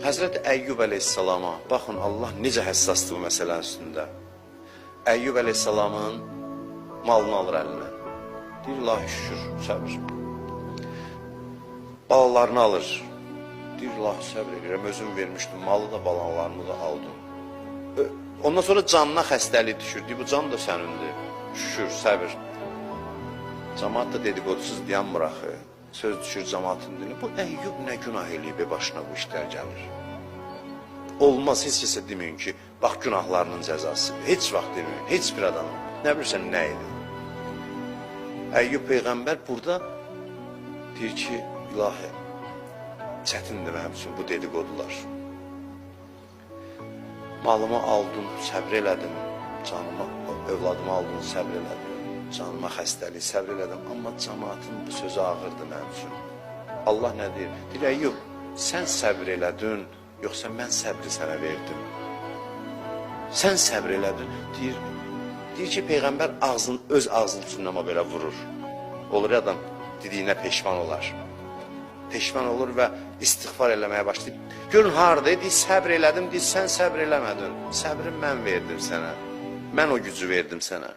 Həzrət Əyyub əleyhissalama, baxın Allah necə həssasdır bu məsələnin üstündə. Əyyub əleyhissalamın malını alır əlinə. Deyir, ilahi şükür, səbir. Balalarını alır. Deyir, ilahi səbir edirəm, özüm vermişdim, malı da balalarımı da aldım. Ondan sonra canına xəstəlik düşür. Deyir, bu can da sənindir. Şükür, səbir. Cəmaat da dediqodusuz dayanmır axı. Söz düşür cəmaatın dilinə. Bu Əyyub nə günah eləyib başına bu işlər gəlir. Olmaz, heç kəsə deməyin ki, bax günahlarının cəzası. Heç vaxt deməyin, heç bir adamın. Nə bilirsən, nə idi? Əyyub Peyğəmbər burada deyir ki, ilahi, çətindir mənim üçün bu dediqodular. Malımı aldım, səbr elədim. Canımı, övladımı aldım, səbr elədim. Canıma xəstəlik, səbr elədim. Amma cəmaatın bu sözü ağırdır mənim üçün. Allah nə deyir? Deyir, Əyyub, sən səbr elədin, yoxsa mən səbri sənə verdim. Sən səbr elədin. Deyir ki, Peyğəmbər öz ağzının içindən belə vurur. Olur adam dediyinə peşman olar. Peşman olur və istiğfar eləməyə başlayır. Görün harada, deyir, səbr elədim, deyir, sən səbr eləmədin. Səbri mən verdim sənə. Mən o gücü verdim sənə.